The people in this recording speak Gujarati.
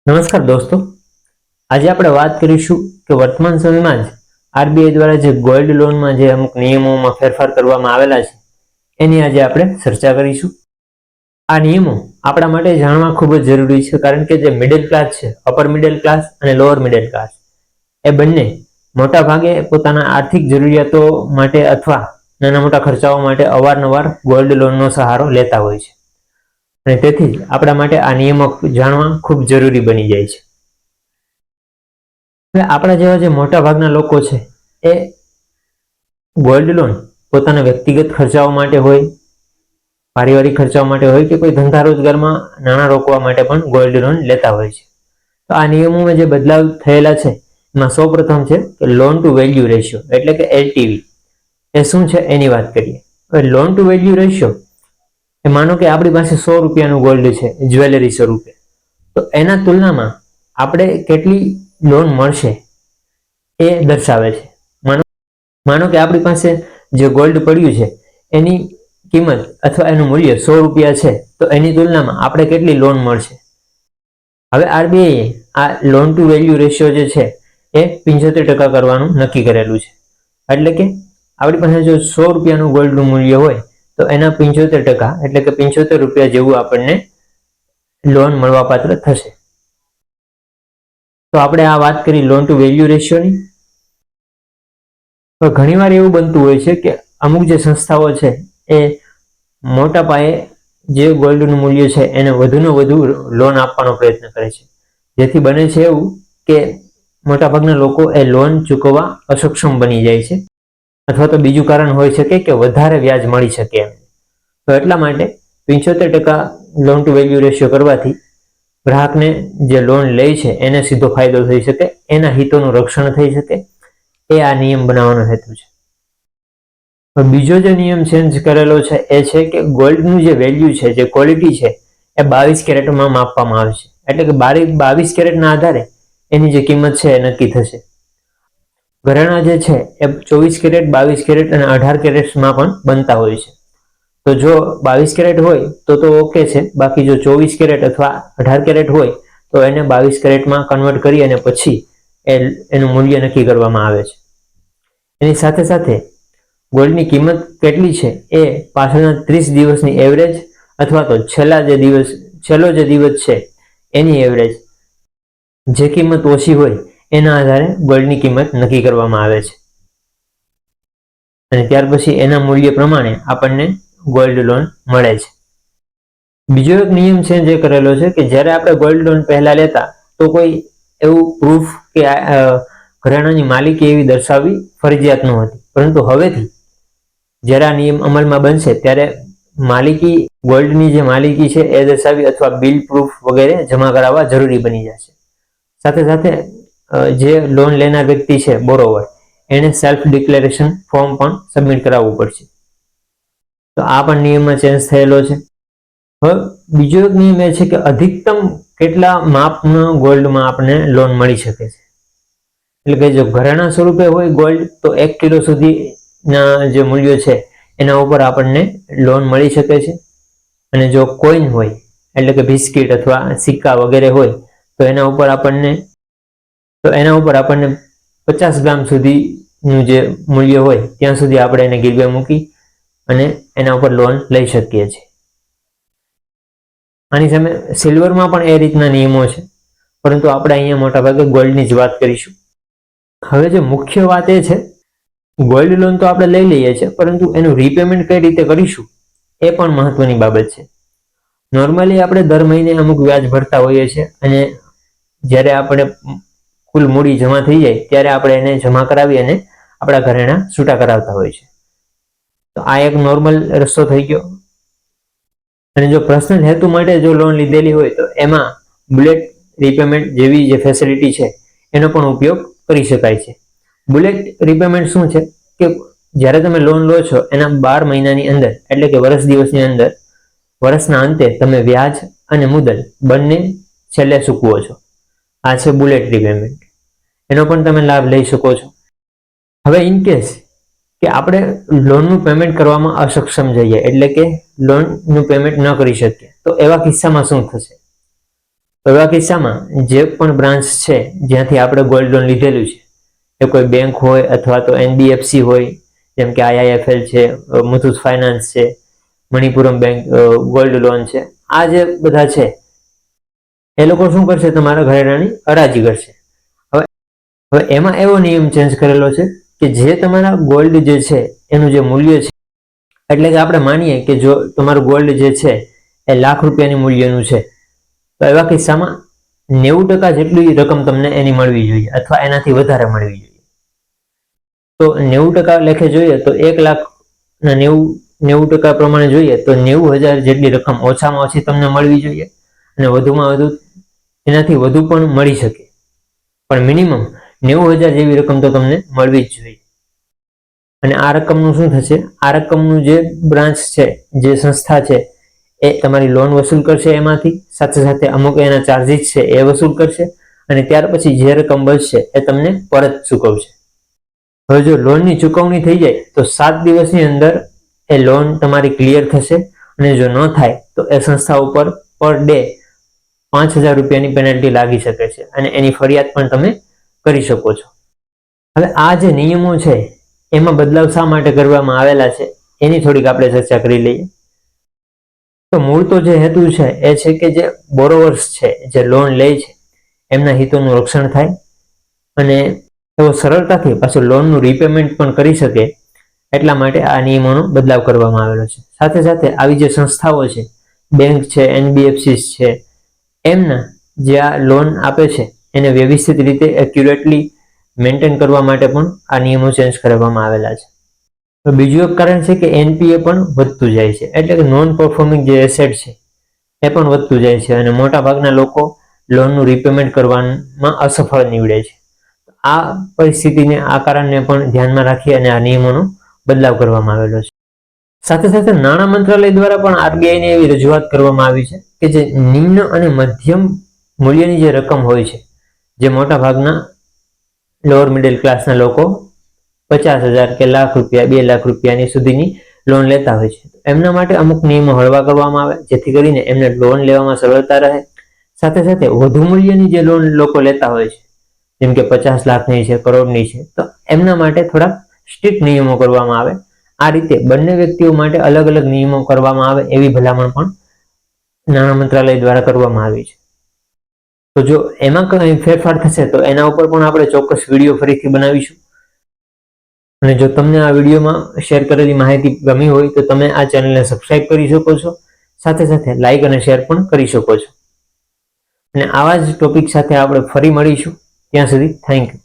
નમસ્કાર દોસ્તો, આજે આપણે વાત કરીશું કે વર્તમાન સમયમાં જ આરબીઆઈ દ્વારા જે ગોલ્ડ લોનમાં જે અમુક નિયમોમાં ફેરફાર કરવામાં આવેલા છે એની આજે આપણે ચર્ચા કરીશું. આ નિયમો આપણા માટે જાણવા ખૂબ જ જરૂરી છે, કારણ કે જે મિડલ ક્લાસ છે, અપર મિડલ ક્લાસ અને લોઅર મિડલ ક્લાસ, એ બંને મોટા ભાગે પોતાના આર્થિક જરૂરિયાતો માટે અથવા નાના મોટા ખર્ચાઓ માટે અવારનવાર ગોલ્ડ લોનનો સહારો લેતા હોય છે, અને તેથી જ આપણા માટે આ નિયમો જાણવા ખૂબ જરૂરી બની જાય છે. હવે આપણા જેવા જે મોટા ભાગના લોકો છે એ ગોલ્ડ લોન પોતાના વ્યક્તિગત ખર્ચાઓ માટે હોય, પારિવારિક ખર્ચાઓ માટે હોય કે કોઈ ધંધા રોજગારમાં નાણાં રોકવા માટે પણ ગોલ્ડ લોન લેતા હોય છે. તો આ નિયમોમાં જે બદલાવ થયેલા છે એમાં સૌપ્રથમ છે કે લોન ટુ વેલ્યુ રેશિયો, એટલે કે એલટીવી. એ શું છે એની વાત કરીએ. હવે લોન ટુ વેલ્યુ રેશિયો એ માનો કે આપણી પાસે 100 રૂપિયાનું ગોલ્ડ છે જ્વેલરી સ્વરૂપે, તો એના તુલનામાં આપણે કેટલી લોન મળશે એ દર્શાવે છે. માનો કે આપણી પાસે જે ગોલ્ડ પડ્યું છે એની કિંમત અથવા એનું મૂલ્ય 100 રૂપિયા છે, તો એની તુલનામાં આપણે કેટલી લોન મળશે. હવે આરબીઆઈએ આ લોન ટુ વેલ્યુ રેશિયો જે છે એ 75% કરવાનું નક્કી કરેલું છે. એટલે કે આપણી પાસે જો 100 રૂપિયાનું ગોલ્ડનું મૂલ્ય હોય તો એના 75% એટલે કે 75 રૂપિયા જેવું આપણને લોન મળવાપાત્ર થશે. તો આપણે આ વાત કરી લોન ટુ વેલ્યુ રેશિયોની. તો ઘણીવાર એવું બનતું હોય છે કે અમુક જે સંસ્થાઓ છે એ મોટા પાયે જે ગોલ્ડનું મૂલ્ય છે એને વધુને વધુ લોન આપવાનો પ્રયત્ન કરે છે, જેથી બને છે એવું કે મોટાભાગના લોકો એ લોન ચૂકવવા અસક્ષમ બની જાય છે, અથવા તો બીજું કારણ હોઈ શકે કે વધારે વ્યાજ મળી શકે એમ. તો એટલા માટે 75% લોન ટુ વેલ્યુ રેશિયો કરવાથી ગ્રાહકને જે લોન લે છે એને સીધો ફાયદો થઈ શકે, એના હિતોનું રક્ષણ થઈ શકે, એ આ નિયમ બનાવવાનો હેતુ છે. બીજો જે નિયમ ચેન્જ કરેલો છે એ છે કે ગોલ્ડનું જે વેલ્યુ છે, જે ક્વોલિટી છે, એ 22 કેરેટમાં માપવામાં આવે છે. એટલે કે 22 કેરેટના આધારે એની જે કિંમત છે એ નક્કી થશે. ઘરેણા જે છે એ 24 કેરેટ, 22 કેરેટ અને 18 કેરેટમાં પણ બનતા હોય છે. તો જો 22 કેરેટ હોય તો ઓકે છે, બાકી જો 24 કેરેટ અથવા 18 કેરેટ હોય તો એને 22 કેરેટમાં કન્વર્ટ કરી અને પછી એનું મૂલ્ય નક્કી કરવામાં આવે છે. એની સાથે સાથે ગોલ્ડની કિંમત કેટલી છે એ પાછળના 30 દિવસની એવરેજ અથવા તો છેલ્લો જે દિવસ છે એની એવરેજ, જે કિંમત ઓછી હોય એના આધારે ગોલ્ડની કિંમત નક્કી કરવામાં આવે છે, અને ત્યાર પછી એના મૂલ્ય પ્રમાણે આપણને ગોલ્ડ લોન મળે છે. બીજો એક નિયમ છે જે કરેલો છે કે જ્યારે આપણે ગોલ્ડ લોન પહેલા લેતા તો કોઈ એવું પ્રૂફ કે ઘરેણાની માલિકી એવી દર્શાવવી ફરજિયાત ન હતી, પરંતુ હવેથી જ્યારે આ નિયમ અમલમાં બનશે ત્યારે માલિકી, ગોલ્ડની જે માલિકી છે એ દર્શાવી અથવા બિલ પ્રૂફ વગેરે જમા કરાવવા જરૂરી બની જશે. સાથે સાથે જે લોન લેનાર વ્યક્તિ છે, બોરોવર, એને સેલ્ફ ડિક્લેરેશન ફોર્મ પણ સબમિટ કરાવવું પડશે. તો આ પણ નિયમમાં ચેન્જ થયેલો છે. હવે બીજો એક નિયમ એ છે કે અધિકતમ કેટલા માપના ગોલ્ડમાં આપણને લોન મળી શકે છે. એટલે કે જો ઘરેણા સ્વરૂપે હોય ગોલ્ડ તો 1 કિલો સુધીના જે મૂલ્યો છે એના ઉપર આપણને લોન મળી શકે છે, અને જો કોઈન હોય એટલે કે બિસ્કિટ અથવા સિક્કા વગેરે હોય તો એના ઉપર આપણને 50 ગ્રામ સુધીનું જે મૂલ્ય હોય ત્યાં સુધી આપણે એને ગીરવે મૂકી અને એના ઉપર લોન લઈ શકીએ છીએ. આની સામે સિલ્વરમાં પણ એ રીતના નિયમો છે, પરંતુ આપણે અહીંયા મોટાભાગે ગોલ્ડની જ વાત કરીશું. હવે જે મુખ્ય વાત એ છે, ગોલ્ડ લોન તો આપણે લઈ લઈએ છીએ, પરંતુ એનું રીપેમેન્ટ કઈ રીતે કરીશું એ પણ મહત્વની બાબત છે. નોર્મલી આપણે દર મહિને અમુક વ્યાજ ભરતા હોઈએ છીએ, અને જ્યારે આપણે કુલ મૂડી જમા થઈ જાય ત્યારે આપણે એને જમા કરાવી અને આપણા ઘરેણા છૂટા કરાવતા હોય છે. તો આ એક નોર્મલ રસ્તો થઈ ગયો. અને જો પર્સનલ હેતુ માટે જો લોન લીધેલી હોય તો એમાં બુલેટ રીપેમેન્ટ જેવી જે ફેસિલિટી છે એનો પણ ઉપયોગ કરી શકાય છે. બુલેટ રીપેમેન્ટ શું છે કે જ્યારે તમે લોન લો છો એના 12 મહિનાની અંદર, એટલે કે વર્ષ દિવસની અંદર, વર્ષના અંતે તમે વ્યાજ અને મુદત બંને છેલ્લે ચૂકવો છો. આ છે બુલેટ રીપેમેન્ટ. એનો પણ તમે લાભ લઈ શકો છો. હવે ઇન કેસ કે આપણે લોનનું પેમેન્ટ કરવામાં અસક્ષમ જઈએ, એટલે કે લોનનું પેમેન્ટ ન કરી શકીએ, તો એવા કિસ્સામાં શું થશે? એવા કિસ્સામાં જે પણ બ્રાન્ચ છે જ્યાંથી આપણે ગોલ્ડ લોન લીધેલું છે એ કોઈ બેંક હોય અથવા તો NBFC હોય, જેમ કે IIFL છે, મુથુટ ફાઇનાન્સ છે, મણિપુરમ બેંક ગોલ્ડ લોન છે, આ જે બધા છે એ લોકો શું કરશે, તમારા ઘરેણાની હરાજી કરશે. હવે એમાં એવો નિયમ ચેન્જ કરેલો છે કે જે તમારા ગોલ્ડ જે છે એનું જે મૂલ્ય છે, એટલે કે આપણે માનીએ કે જો તમારું ગોલ્ડ જે છે એ ₹1,00,000 મૂલ્યનું છે, તો એવા કિસ્સામાં 90% જેટલી રકમ તમને એની મળવી જોઈએ અથવા એનાથી વધારે મળવી જોઈએ. તો 90% લેખે જોઈએ તો 1,00,000 પ્રમાણે જોઈએ તો 90,000 જેટલી રકમ ઓછામાં ઓછી તમને મળવી જોઈએ, અને વધુમાં વધુ એનાથી વધુ પણ મળી શકે, પણ મિનિમમ 90,000 જેવી રકમ તો તમને મળવી જ જોઈએ. અને આ રકમનું શું થશે, આ રકમનું જે બ્રાન્ચ છે, જે સંસ્થા છે, એ તમારી લોન વસૂલ કરશે, એમાંથી સાથે સાથે અમુક એના ચાર્જીસ છે એ વસૂલ કરશે, અને ત્યાર પછી જે રકમ બચશે એ તમને પરત ચૂકવશે. હવે જો લોનની ચૂકવણી થઈ જાય તો 7 દિવસની અંદર એ લોન તમારી ક્લિયર થશે, અને જો ન થાય તો એ સંસ્થા ઉપર પર ડે ₹5,000 પેનલ્ટી લાગી શકે છે, અને એની ફરિયાદ પણ તમે કરી શકો છો. હવે આ જે નિયમો છે એમાં બદલાવ શા માટે કરવામાં આવેલા છે એની થોડીક આપણે ચર્ચા કરી લઈએ. તો મૂળ તો જે હેતુ છે એ છે કે જે બોરોવર્સ છે, જે લોન લે છે, એમના હિતોનું રક્ષણ થાય, અને તેઓ સરળતાથી પાછું લોનનું રીપેમેન્ટ પણ કરી શકે, એટલા માટે આ નિયમોનો બદલાવ કરવામાં આવેલો છે. સાથે સાથે આવી જે સંસ્થાઓ છે, બેંક છે, NBFCs છે, એમના જે આ લોન આપે છે એને વ્યવસ્થિત રીતે એક્યુરેટલી મેન્ટેન કરવા માટે પણ આ નિયમો ચેન્જ કરવામાં આવેલા છે. તો બીજું એક કારણ છે કે NPA પણ વધતું જાય છે, એટલે કે નોન પરફોર્મિંગ જે એસેટ છે એ પણ વધતું જાય છે, અને મોટા ભાગના લોકો લોનનું રીપેમેન્ટ કરવામાં અસફળ નીવડે છે. આ પરિસ્થિતિને, આ કારણને પણ ધ્યાનમાં રાખી અને આ નિયમોનો બદલાવ કરવામાં આવેલો છે. સાથે સાથે નાણાં મંત્રાલય દ્વારા પણ RBIને એવી રજૂઆત કરવામાં આવી છે કે જે નિમ્ન અને મધ્યમ મૂલ્યની જે રકમ હોય છે, જે મોટા ભાગના લોઅર મિડલ ક્લાસના લોકો 50,000 કે ₹1,00,000, ₹2,00,000 સુધીની લોન લેતા હોય છે, એમના માટે અમુક નિયમો હળવા કરવામાં આવે, જેથી કરીને એમને લોન લેવામાં સરળતા રહે. સાથે સાથે વધુ મૂલ્યની જે લોન લોકો લેતા હોય છે, જેમ કે 50 લાખની છે, કરોડની છે, તો એમના માટે થોડાક સ્ટ્રિક્ટ નિયમો કરવામાં આવે. આ રીતે બંને વ્યક્તિઓ માટે અલગ અલગ નિયમો કરવામાં આવે એવી ભલામણ પણ નાણાં મંત્રાલય દ્વારા કરવામાં આવી છે. તો જો એમાં કંઈ ફેરફાર થશે તો એના ઉપર પણ આપણે ચોક્કસ વિડીયો ફરીથી બનાવીશું. અને જો તમને આ વિડીયોમાં શેર કરેલી માહિતી ગમી હોય તો તમે આ ચેનલને સબસ્ક્રાઇબ કરી શકો છો, સાથે સાથે લાઇક અને શેર પણ કરી શકો છો. અને આવા જ ટોપિક સાથે આપણે ફરી મળીશું. ત્યાં સુધી થેન્ક યુ.